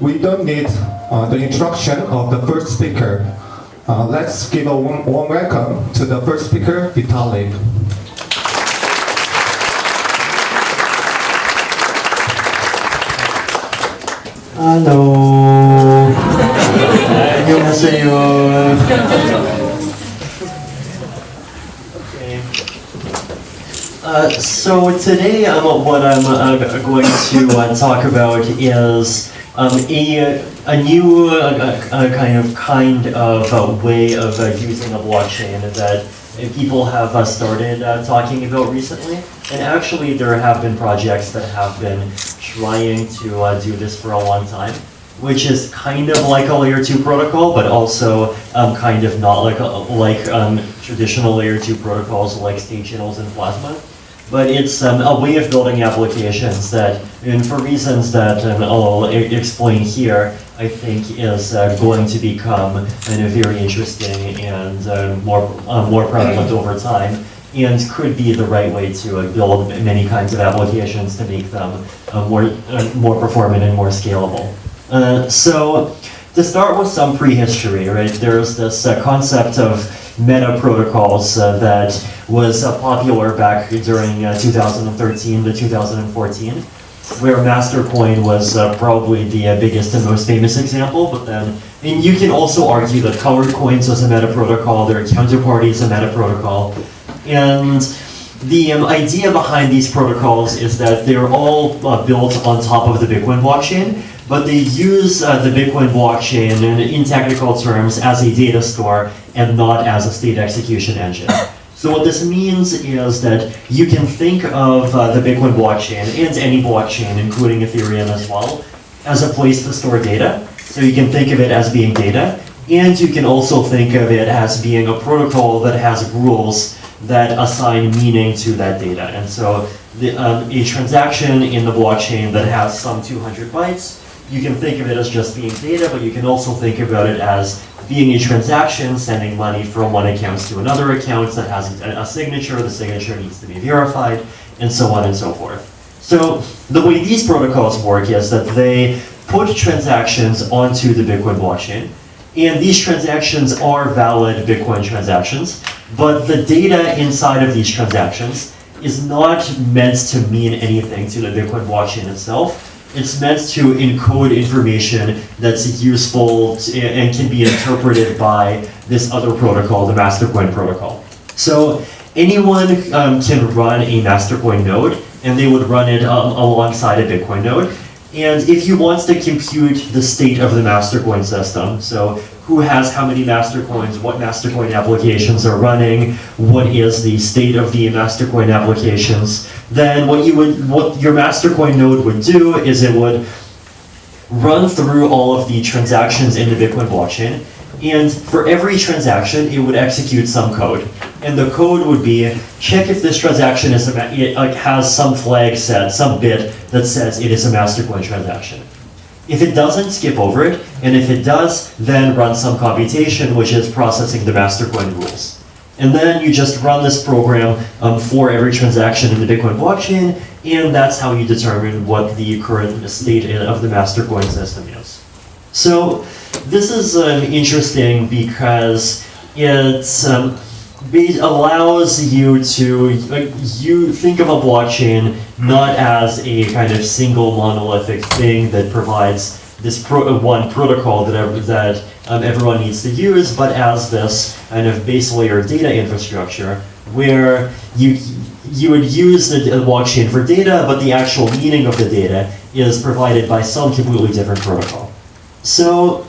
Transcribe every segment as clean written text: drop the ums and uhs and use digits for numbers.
we don't need the introduction of the first speaker. Let's give a warm welcome to the first speaker, Vitalik. Hello. 안녕하세요. Okay. So today, what I'm going to talk about is a new kind of way of using a blockchain that people have started talking about recently. And actually, there have been projects that have been trying to do this for a long time, which is kind of like a layer 2 protocol, but also kind of not like traditional layer 2 protocols like state channels and Plasma. But it's a way of building applications that, and for reasons that I'll explain here, I think is going to become kind of very interesting and more prevalent over time, and could be the right way to build many kinds of applications to make them more performant and more scalable. So to start with some prehistory, right? There's this concept of meta protocols that was popular back during 2013 to 2014, where Mastercoin was probably the biggest and most famous example. But then, and you can also argue that Colored Coins was a meta protocol, their counterparty is a meta protocol. And the idea behind these protocols is that they're all built on top of the Bitcoin blockchain, but they use the Bitcoin blockchain in technical terms as a data store and not as a state execution engine. So what this means is that you can think of the Bitcoin blockchain and any blockchain, including Ethereum as well, as a place to store data. So you can think of it as being data, and you can also think of it as being a protocol that has rules that assign meaning to that data. And so a transaction in the blockchain that has some 200 bytes, you can think of it as just being data, but you can also think about it as being a transaction, sending money from one account to another account that has a signature, the signature needs to be verified, and so on and so forth. So the way these protocols work is that they put transactions onto the Bitcoin blockchain, and these transactions are valid Bitcoin transactions, but the data inside of these transactions is not meant to mean anything to the Bitcoin blockchain itself. It's meant to encode information that's useful and can be interpreted by this other protocol, the Mastercoin protocol. So anyone can run a Mastercoin node, and they would run it alongside a Bitcoin node. And if you want to compute the state of the Mastercoin system, so who has how many Mastercoins, what Mastercoin applications are running, what is the state of the Mastercoin applications, then what your Mastercoin node would do is it would run through all of the transactions in the Bitcoin blockchain, and for every transaction, it would execute some code. And the code would be, check if this transaction has some flag set, some bit that says it is a Mastercoin transaction. If it doesn't, skip over it, and if it does, then run some computation, which is processing the Mastercoin rules. And then you just run this program for every transaction in the Bitcoin blockchain, and that's how you determine what the current state of the Mastercoin system is. So this is interesting because it allows you to you think of a blockchain not as a kind of single monolithic thing that provides this one protocol that everyone needs to use, but as this kind of base layer data infrastructure where you would use the blockchain for data, but the actual meaning of the data is provided by some completely different protocol. So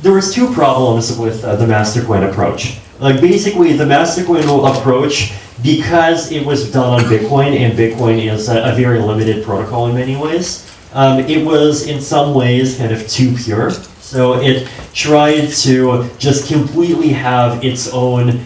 there was two problems with the Mastercoin approach. Like basically the Mastercoin approach, because it was done on Bitcoin, and Bitcoin is a very limited protocol in many ways, it was in some ways kind of too pure. So it tried to just completely have its own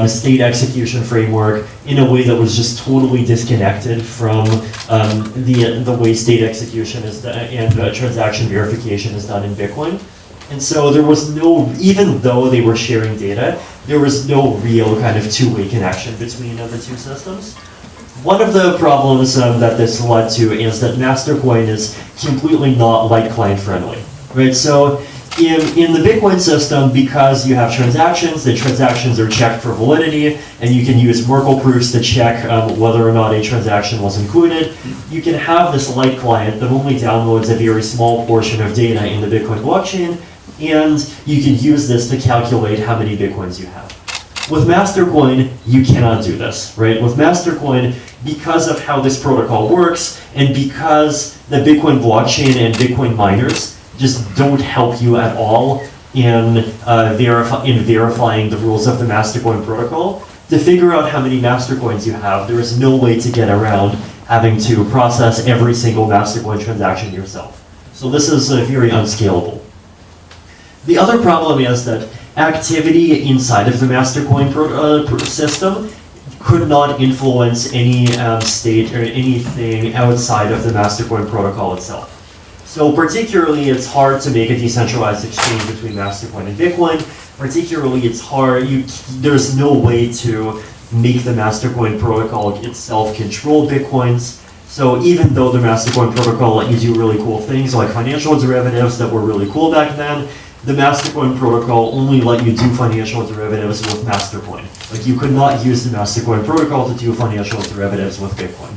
state execution framework in a way that was just totally disconnected from the way state execution is done and transaction verification is done in Bitcoin. And so there was no, even though they were sharing data, there was no real kind of two-way connection between the two systems. One of the problems that this led to is that Mastercoin is completely not light client friendly, right? So in the Bitcoin system, because you have transactions, the transactions are checked for validity, and you can use Merkle proofs to check whether or not a transaction was included. You can have this light client that only downloads a very small portion of data in the Bitcoin blockchain, and you can use this to calculate how many Bitcoins you have. With Mastercoin, you cannot do this, right? With Mastercoin, because of how this protocol works, and because the Bitcoin blockchain and Bitcoin miners just don't help you at all in verifying the rules of the Mastercoin protocol, to figure out how many Mastercoins you have, there is no way to get around having to process every single Mastercoin transaction yourself. So this is very unscalable. The other problem is that activity inside of the Mastercoin system could not influence any state or anything outside of the Mastercoin protocol itself. So particularly, it's hard to make a decentralized exchange between Mastercoin and Bitcoin. Particularly, it's hard. There's no way to make the Mastercoin protocol itself control Bitcoins. So even though the Mastercoin protocol let you do really cool things like financial derivatives that were really cool back then, the Mastercoin protocol only let you do financial derivatives with Mastercoin. Like, you could not use the Mastercoin protocol to do financial derivatives with Bitcoin.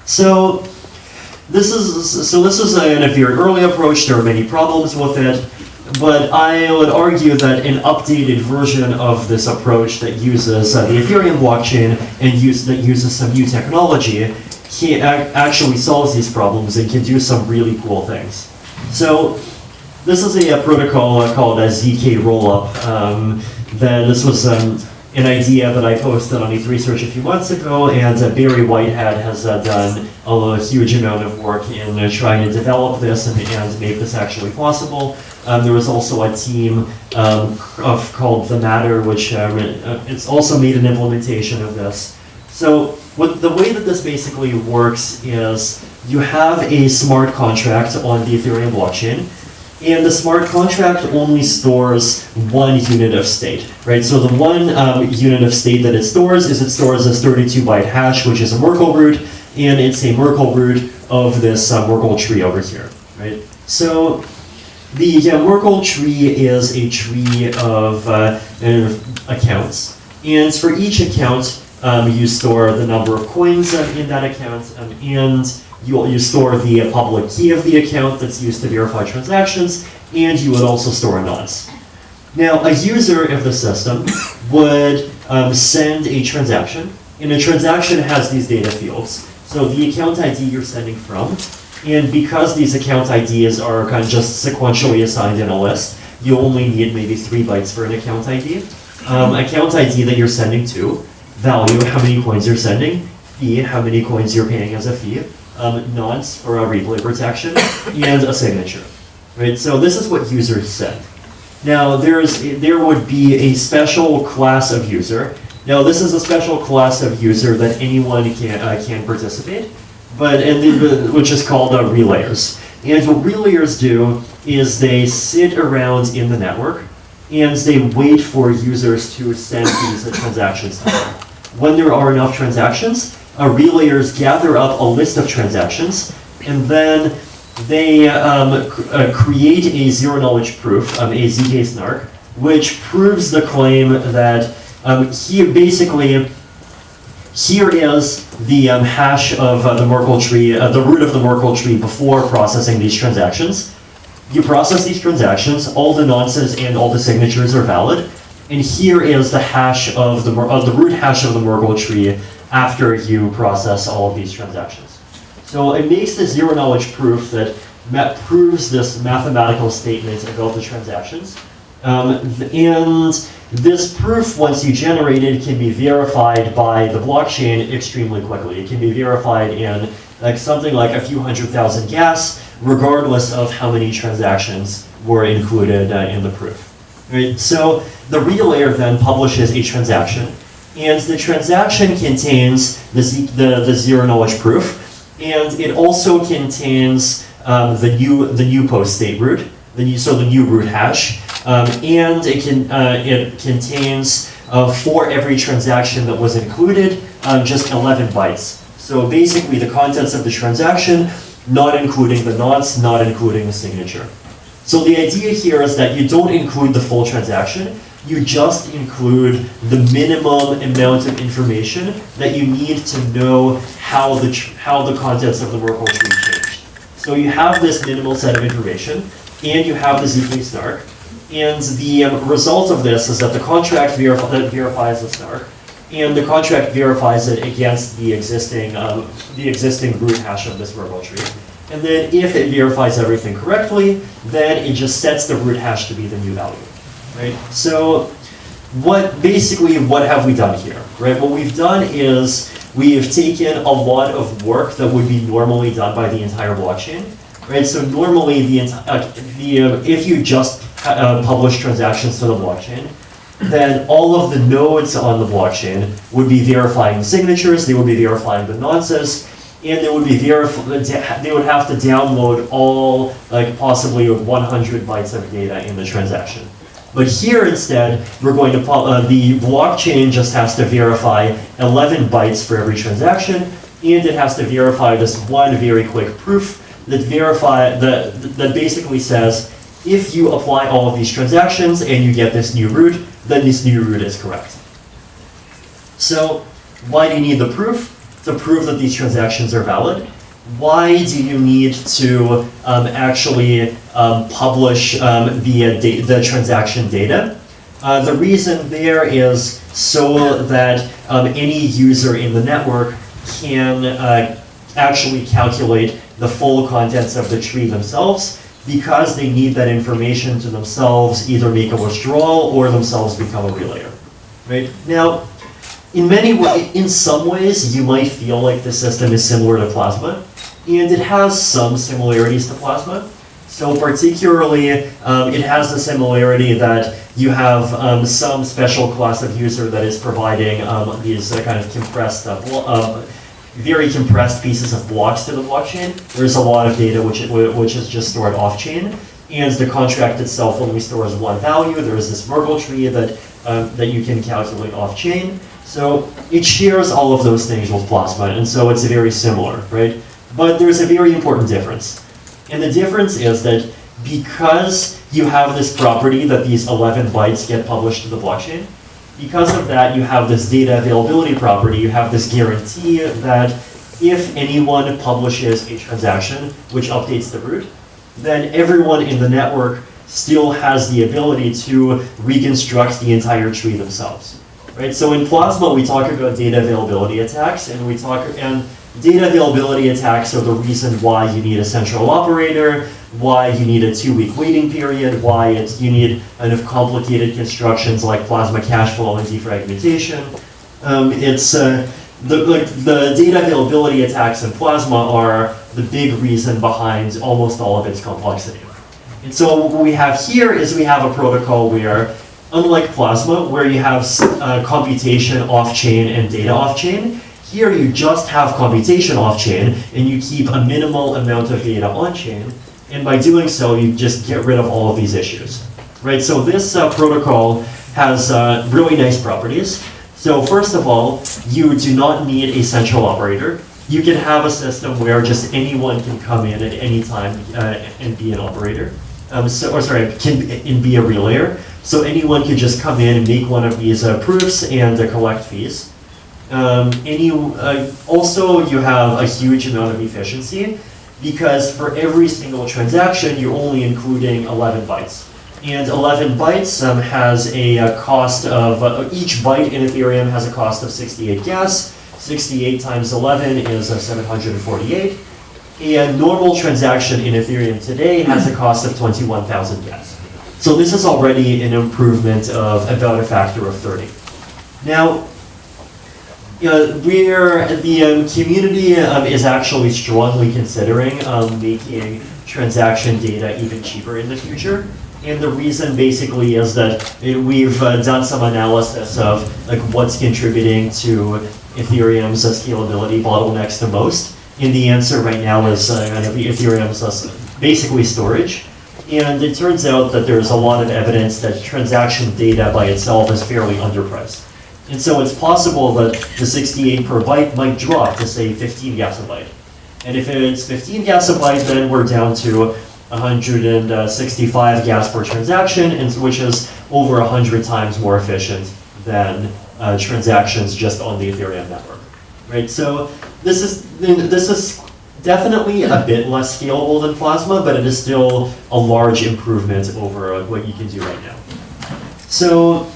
So this is a very early approach. There are many problems with it, but I would argue that an updated version of this approach that uses the Ethereum blockchain and that uses some new technology actually solves these problems and can do some really cool things. So this is a protocol called a ZK Rollup. This was an idea that I posted on ETH Research a few months ago, and Barry Whitehead has done a huge amount of work in trying to develop this and make this actually possible. There was also a team called The Matter, which it's also made an implementation of this. So the way that this basically works is you have a smart contract on the Ethereum blockchain, and the smart contract only stores one unit of state, right? So the one unit of state that it stores is this 32-byte hash, which is a Merkle root, and it's a Merkle root of this Merkle tree over here, right? So the Merkle tree is a tree of accounts, and for each account, you store the number of coins in that account, and you store the public key of the account that's used to verify transactions, and you would also store nonce. Now, a user of the system would send a transaction, and a transaction has these data fields. So the account ID you're sending from, and because these account IDs are kind of just sequentially assigned in a list, you only need maybe 3 bytes for an account ID. Account ID that you're sending to, value, how many coins you're sending, fee, how many coins you're paying as a fee, nonce for a replay protection, and a signature, right? So this is what users send. Now there would be a special class of user. Now this is a special class of user that anyone can participate, which is called relayers. And what relayers do is they sit around in the network and they wait for users to send these transactions to them. When there are enough transactions, relayers gather up a list of transactions, and then they create a zero-knowledge proof, a ZK snark, which proves the claim that here is the hash of the Merkle tree, the root of the Merkle tree before processing these transactions. You process these transactions, all the nonces and all the signatures are valid, and here is the hash of the root hash of the Merkle tree after you process all of these transactions. So it makes the zero-knowledge proof that proves this mathematical statement about the transactions. And this proof, once you generate it, can be verified by the blockchain extremely quickly. It can be verified in something like a few 100,000 gas, regardless of how many transactions were included in the proof. Right? So the relayer then publishes a transaction, and the transaction contains the zero-knowledge proof, and it also contains the new post-state root, the new root hash, and it contains for every transaction that was included just 11 bytes. So basically the contents of the transaction, not including the nonce, not including the signature. So the idea here is that you don't include the full transaction, you just include the minimum amount of information that you need to know how the contents of the Merkle tree changed. So you have this minimal set of information, and you have the ZK snark, and the result of this is that the contract verifies the snark, and the contract verifies it against the existing root hash of this Merkle tree. And then if it verifies everything correctly, then it just sets the root hash to be the new value, right? So what have we done here, right? What we've done is we've taken a lot of work that would be normally done by the entire blockchain, right? So normally if you just publish transactions to the blockchain, then all of the nodes on the blockchain would be verifying the signatures, they would be verifying the nonces, and they would have to download all, like possibly 100 bytes of data in the transaction. But here instead, we're going to, the blockchain just has to verify 11 bytes for every transaction, and it has to verify this one very quick proof that basically says, if you apply all of these transactions and you get this new root, then this new root is correct. So why do you need the proof? To prove that these transactions are valid. Why do you need to actually publish the transaction data? The reason there is so that any user in the network can actually calculate the full contents of the tree themselves, because they need that information to themselves either make a withdrawal or themselves become a relayer. Right? Now, in some ways, you might feel like the system is similar to Plasma, and it has some similarities to Plasma. So particularly, it has the similarity that you have some special class of user that is providing these kind of compressed, very compressed pieces of blocks to the blockchain. There's a lot of data which is just stored off-chain, and the contract itself only stores one value. There is this Merkle tree that you can calculate off-chain. So it shares all of those things with Plasma, and so it's very similar, right? But there's a very important difference. And the difference is that because you have this property that these 11 bytes get published to the blockchain, because of that, you have this data availability property, you have this guarantee that if anyone publishes a transaction which updates the root, then everyone in the network still has the ability to reconstruct the entire tree themselves. Right? So in Plasma, we talk about data availability attacks, and data availability attacks are the reason why you need a central operator, why you need a 2-week waiting period, why you need kind of complicated constructions like plasma cash flow and defragmentation. The data availability attacks in Plasma are the big reason behind almost all of its complexity. And so what we have here is we have a protocol where, unlike Plasma, where you have computation off-chain and data off-chain, here you just have computation off-chain and you keep a minimal amount of data on-chain, and by doing so, you just get rid of all of these issues. Right? So this protocol has really nice properties. So first of all, you do not need a central operator. You can have a system where just anyone can come in at any time and be an operator. And be a relayer. So anyone can just come in and make one of these proofs and collect fees. Also, you have a huge amount of efficiency, because for every single transaction, you're only including 11 bytes. And 11 bytes has a cost of, each byte in Ethereum has a cost of 68 gas. 68 times 11 is 748. A normal transaction in Ethereum today has a cost of 21,000 gas. So this is already an improvement of about a factor of 30. Now, the community is actually strongly considering making transaction data even cheaper in the future. And the reason basically is that we've done some analysis of like what's contributing to Ethereum's scalability bottlenecks the most. And the answer right now is Ethereum's basically storage. And it turns out that there's a lot of evidence that transaction data by itself is fairly underpriced. And so it's possible that the 68 per byte might drop to say 15 gas a byte. And if it's 15 gas a byte, then we're down to 165 gas per transaction, which is over 100 times more efficient than transactions just on the Ethereum network, right? So this is definitely a bit less scalable than Plasma, but it is still a large improvement over what you can do right now. So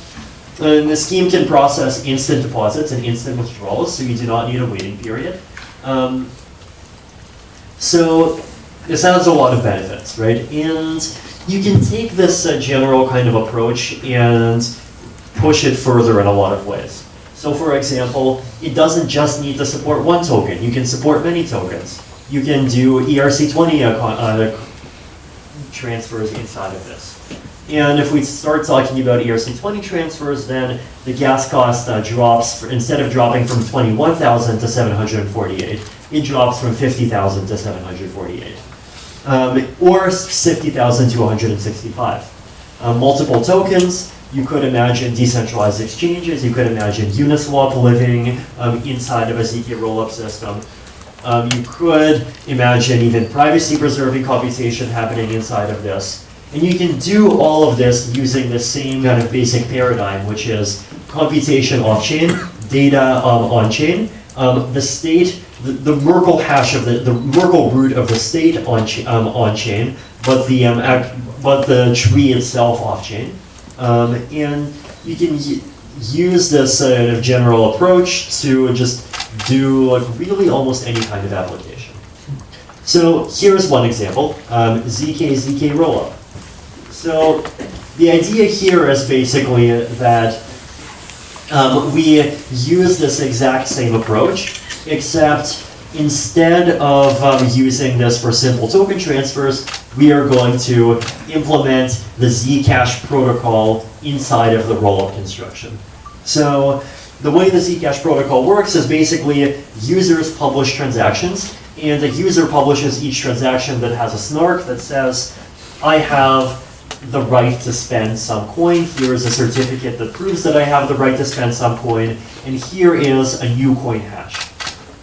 the scheme can process instant deposits and instant withdrawals, so you do not need a waiting period. So this has a lot of benefits, right? And you can take this general kind of approach and push it further in a lot of ways. So for example, it doesn't just need to support one token. You can support many tokens. You can do ERC20 transfers inside of this. And if we start talking about ERC20 transfers, then the gas cost drops, instead of dropping from 21,000 to 748, it drops from 50,000 to 748. Or 50,000 to 165. Multiple tokens, you could imagine decentralized exchanges, you could imagine Uniswap living inside of a ZK rollup system. You could imagine even privacy-preserving computation happening inside of this. And you can do all of this using the same kind of basic paradigm, which is computation off-chain, data on-chain, the state, the Merkle hash of the Merkle root of the state on-chain, but the tree itself off-chain. And you can use this general approach to just do really almost any kind of application. So here's one example, ZK rollup. So the idea here is basically that we use this exact same approach, except instead of using this for simple token transfers, we are going to implement the Zcash protocol inside of the rollup construction. So the way the Zcash protocol works is basically users publish transactions, and a user publishes each transaction that has a snark that says, I have the right to spend some coin, here is a certificate that proves that I have the right to spend some coin, and here is a new coin hash.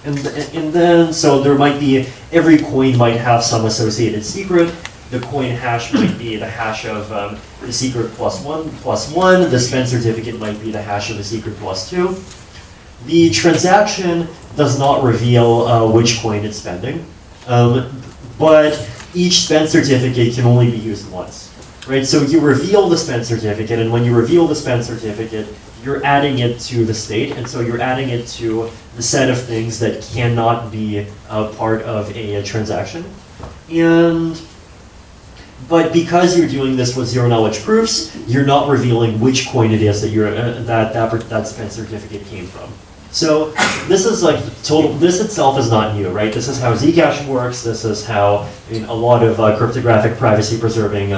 And then, so there might be, every coin might have some associated secret. The coin hash might be the hash of the secret plus one, the spend certificate might be the hash of the secret plus 2. The transaction does not reveal which coin it's spending, but each spend certificate can only be used once. Right, so you reveal the spend certificate, and when you reveal the spend certificate, you're adding it to the state, and so you're adding it to the set of things that cannot be a part of a transaction. But because you're doing this with zero knowledge proofs, you're not revealing which coin it is that that spend certificate came from. So this is like this itself is not new, right? This is how Zcash works. This is how a lot of cryptographic privacy-preserving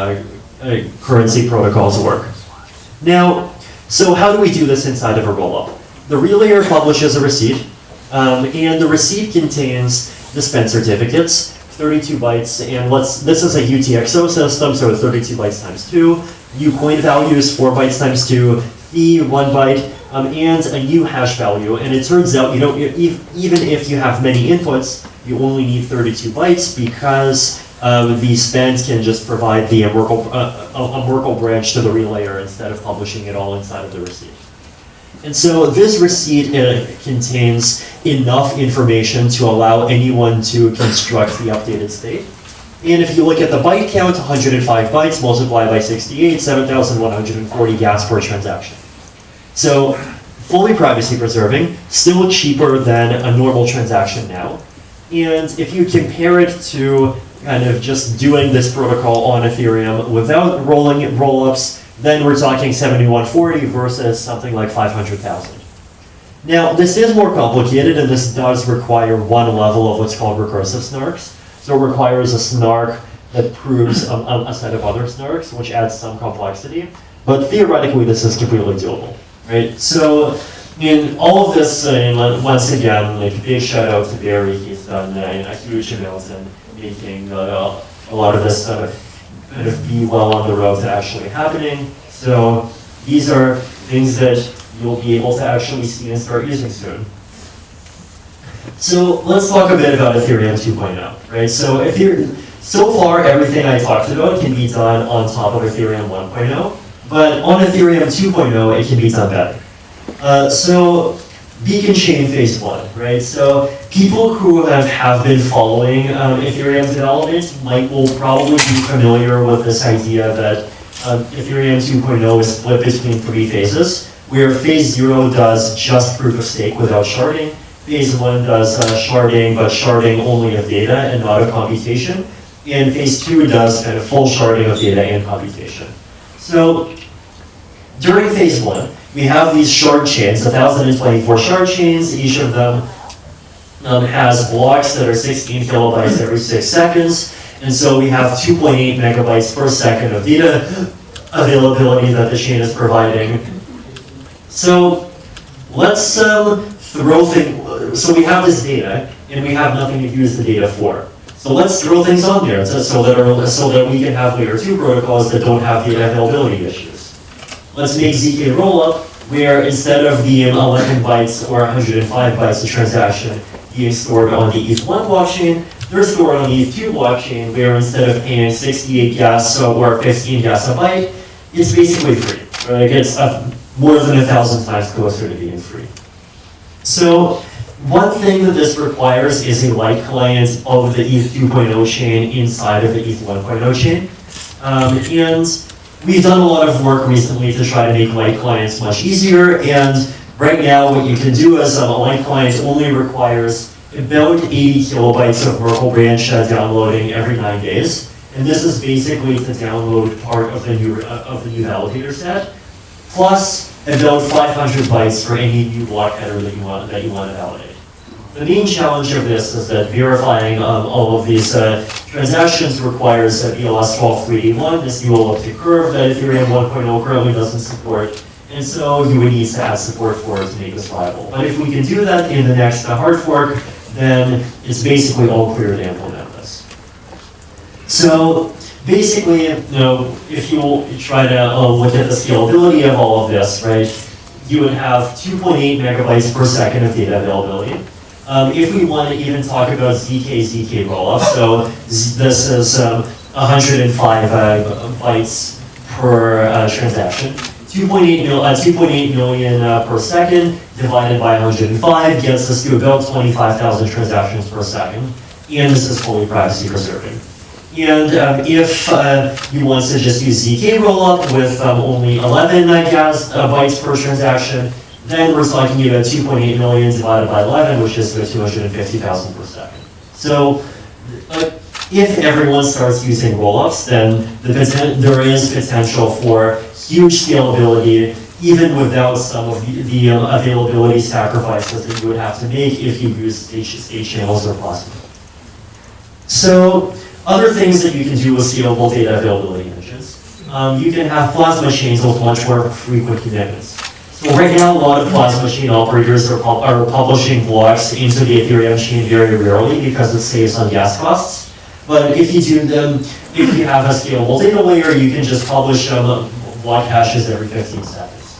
currency protocols work. Now, so how do we do this inside of a rollup? The relayer publishes a receipt, and the receipt contains the spend certificates, 32 bytes, and this is a UTXO system, so 32 bytes times 2, ucoin values 4 bytes times 2, fee 1 byte, and a new hash value. And it turns out even if you have many inputs, you only need 32 bytes because the spend can just provide the Merkle branch to the relayer instead of publishing it all inside of the receipt. And so this receipt contains enough information to allow anyone to construct the updated state. And if you look at the byte count, 105 bytes multiplied by 68, 7,140 gas per transaction. So fully privacy preserving, still cheaper than a normal transaction now. And if you compare it to kind of just doing this protocol on Ethereum without rollups, then we're talking 7140 versus something like 500,000. Now, this is more complicated, and this does require one level of what's called recursive snarks. So it requires a snark that proves a set of other snarks, which adds some complexity. But theoretically, this is completely doable, right? So in all of this, once again, like big shout out to Barry. He's done a huge amount in making a lot of this kind of be well on the road to actually happening. So these are things that you'll be able to actually see and start using soon. So let's talk a bit about Ethereum 2.0, right? So far, everything I talked about can be done on top of Ethereum 1.0, but on Ethereum 2.0, it can be done better. So Beacon Chain Phase 1, right? So people who have been following Ethereum development will probably be familiar with this idea that Ethereum 2.0 is split between 3 phases, where Phase 0 does just proof of stake without sharding, Phase 1 does sharding, but sharding only of data and not of computation, and Phase 2 does kind of full sharding of data and computation. So during Phase 1, we have these shard chains, 1,024 shard chains. Each of them has blocks that are 16 kilobytes every 6 seconds. And so we have 2.8 megabytes per second of data availability that the chain is providing. So let's throw things, so we have this data and we have nothing to use the data for. So let's throw things on there so that we can have layer 2 protocols that don't have data availability issues. Let's make ZK rollup, where instead of the 11 bytes or 105 bytes of transaction being stored on the ETH1 blockchain, they're stored on the ETH2 blockchain, where instead of paying 68 gas or 15 gas a byte, it's basically free. Right? It's more than 1,000 times closer to being free. So one thing that this requires is a light client of the ETH 2.0 chain inside of the ETH 1.0 chain. And we've done a lot of work recently to try to make light clients much easier, and right now what you can do as a light client only requires about 80 kilobytes of Merkle branch downloading every 9 days, and this is basically to download part of the new validator set, plus about 500 bytes for any new block header that you want to validate. The main challenge of this is that verifying all of these transactions requires ELS 12381, this new elliptic curve that Ethereum 1.0 currently doesn't support, and so you would need to add support for it to make this viable. But if we can do that in the next hard fork, then it's basically all clear to implement this. So basically, if you try to look at the scalability of all of this, right, you would have 2.8 megabytes per second of data availability. If we want to even talk about ZK rollup, so this is 105 bytes per transaction. 2.8 million per second divided by 105 gets us to about 25,000 transactions per second, and this is fully privacy preserving. And if you want to just use ZK rollup with only 11 bytes per transaction, then we're talking about 2.8 million divided by 11, which is 250,000 per second. So if everyone starts using rollups, then there is potential for huge scalability, even without some of the availability sacrifices that you would have to make if you use state channels or plasma. So other things that you can do with scalable data availability engines, you can have plasma chains with much more frequent commitments. So right now, a lot of plasma chain operators are publishing blocks into the Ethereum chain very rarely because it saves on gas costs. But if you do them, if you have a scalable data layer, you can just publish block hashes every 15 seconds.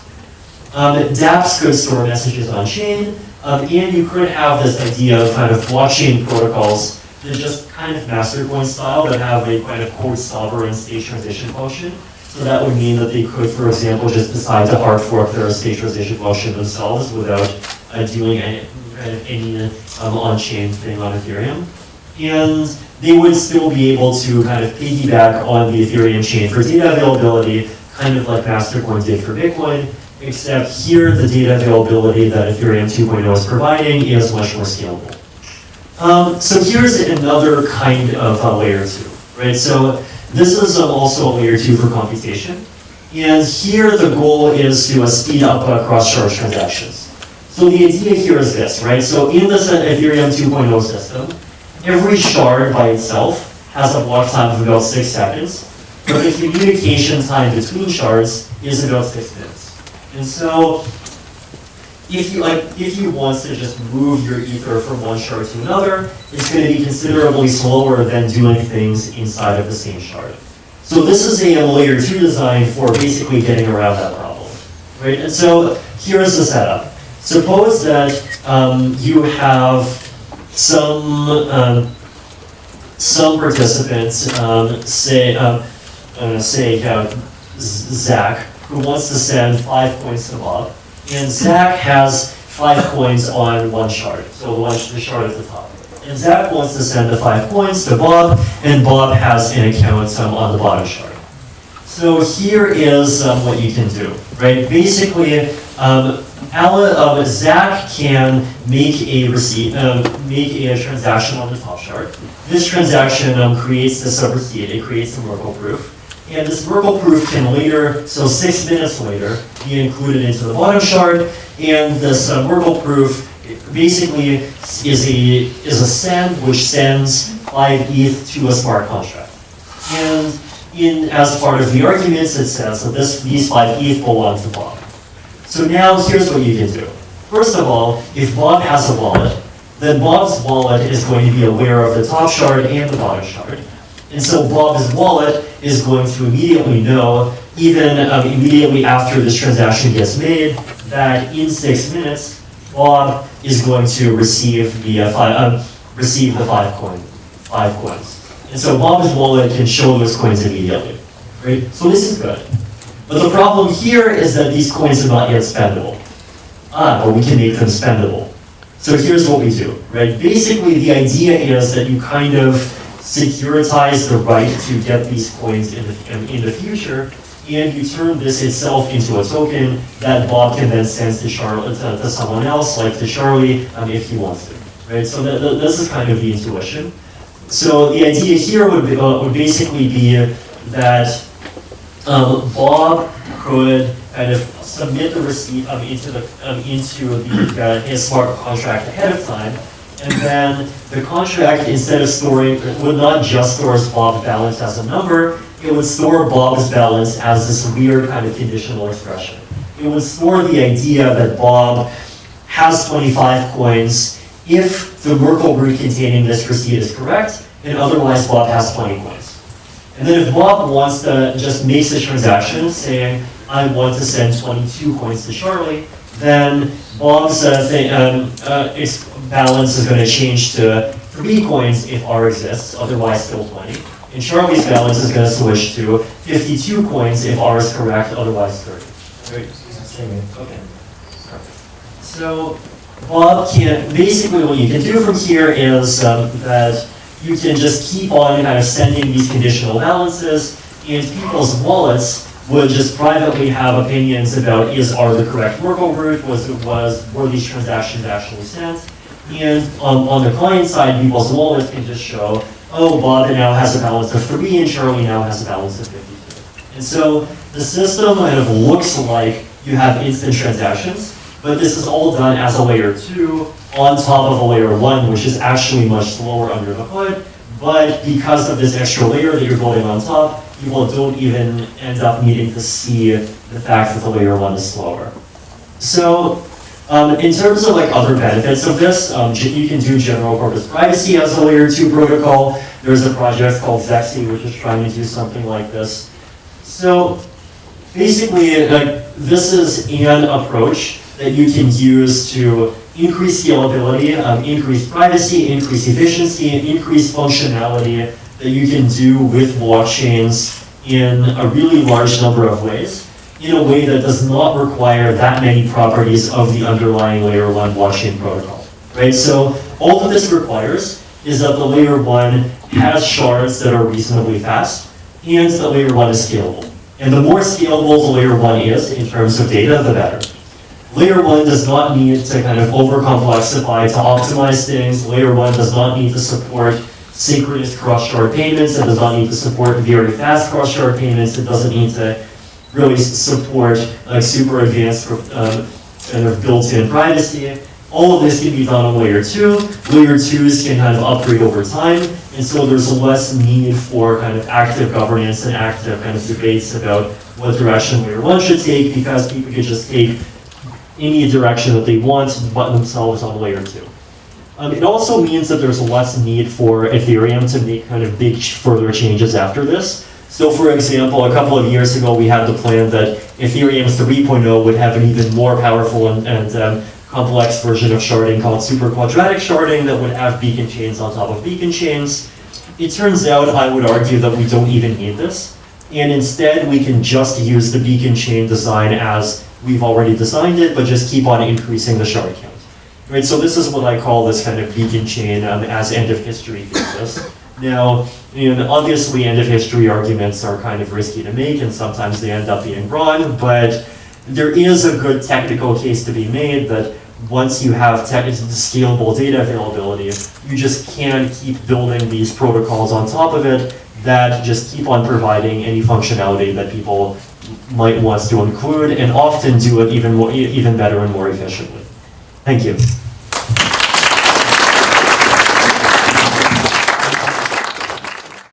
dApps could store messages on chain, and you could have this idea of kind of blockchain protocols that just kind of mastercoin style that have a kind of code sovereign state transition function. So that would mean that they could, for example, just decide to hard fork their state transition function themselves without doing any on-chain thing on Ethereum. And they would still be able to kind of piggyback on the Ethereum chain for data availability, kind of like Mastercoin did for Bitcoin, except here the data availability that Ethereum 2.0 is providing is much more scalable. So here's another kind of layer 2, right? So this is also a layer 2 for computation. And here the goal is to speed up cross-shard transactions. So the idea here is this, right? So in this Ethereum 2.0 system, every shard by itself has a block time of about 6 seconds, but the communication time between shards is about 6 minutes. And so if you want to just move your ether from one shard to another, it's going to be considerably slower than doing things inside of the same shard. So this is a layer 2 design for basically getting around that problem, right? And so here's the setup. Suppose that you have some participants, say Zach, who wants to send 5 coins to Bob, and Zach has 5 coins on one shard, so the shard at the top. And Zach wants to send the 5 coins to Bob, and Bob has an account on the bottom shard. So here is what you can do, right? Basically, Zach can make a transaction on the top shard. This transaction creates this receipt. It creates a Merkle proof. And this Merkle proof can later, so 6 minutes later, be included into the bottom shard. And this Merkle proof basically is a send which sends 5 ETH to a smart contract. And as part of the arguments, it says that these 5 ETH belong to Bob. So now here's what you can do. First of all, if Bob has a wallet, then Bob's wallet is going to be aware of the top shard and the bottom shard. And so Bob's wallet is going to immediately know, even immediately after this transaction gets made, that in 6 minutes, Bob is going to receive the 5 coins. And so Bob's wallet can show those coins immediately, right? So this is good. But the problem here is that these coins are not yet spendable. But we can make them spendable. So here's what we do, right? Basically, the idea is that you kind of securitize the right to get these coins in the future, and you turn this itself into a token that Bob can then send to someone else, like to Charlie, if he wants to, right? So this is kind of the intuition. So the idea here would basically be that Bob could kind of submit the receipt into his smart contract ahead of time, and then the contract, instead of storing, would not just store Bob's balance as a number, it would store Bob's balance as this weird kind of conditional expression. It would store the idea that Bob has 25 coins if the Merkle root containing this receipt is correct, and otherwise Bob has 20 coins. And then if Bob wants to just make a transaction saying, I want to send 22 coins to Charlie, then Bob's balance is going to change to 3 coins if R exists, otherwise still 20. And Charlie's balance is going to switch to 52 coins if R is correct, otherwise 30. Okay. So Bob can, basically what you can do from here is that you can just keep on kind of sending these conditional balances, and people's wallets would just privately have opinions about is R the correct Merkle root, were these transactions actually sent? And on the client side, people's wallets can just show, oh, Bob now has a balance of 3 and Charlie now has a balance of 52. And so the system kind of looks like you have instant transactions, but this is all done as a layer 2 on top of a layer 1, which is actually much slower under the hood. But because of this extra layer that you're building on top, people don't even end up needing to see the fact that the layer 1 is slower. So in terms of like other benefits of this, you can do general purpose privacy as a layer 2 protocol. There's a project called Zexy, which is trying to do something like this. So basically, this is an approach that you can use to increase scalability, increase privacy, increase efficiency, and increase functionality that you can do with blockchains in a really large number of ways, in a way that does not require that many properties of the underlying layer 1 blockchain protocol, right? So all that this requires is that the layer 1 has shards that are reasonably fast, and that layer 1 is scalable. And the more scalable the layer 1 is in terms of data, the better. Layer 1 does not need to kind of over-complexify to optimize things. Layer 1 does not need to support synchronous cross-shard payments. It does not need to support very fast cross-shard payments. It doesn't need to really support like super advanced kind of built-in privacy. All of this can be done on layer 2. Layer 2s can kind of upgrade over time, and so there's less need for kind of active governance and active kind of debates about what direction layer 1 should take, because people can just take any direction that they want and button themselves on layer 2. It also means that there's less need for Ethereum to make kind of big further changes after this, So for example, a couple of years ago, we had the plan that Ethereum 3.0 would have an even more powerful and complex version of sharding called super quadratic sharding that would have beacon chains on top of beacon chains. It turns out, I would argue, that we don't even need this. And instead, we can just use the beacon chain design as we've already designed it, but just keep on increasing the shard count. Right, so this is what I call this kind of beacon chain as end of history thesis. Now, obviously end of history arguments are kind of risky to make and sometimes they end up being wrong, but there is a good technical case to be made that once you have scalable data availability, you just can't keep building these protocols on top of it that just keep on providing any functionality that people might want to include and often do it even better and more efficiently. Thank you.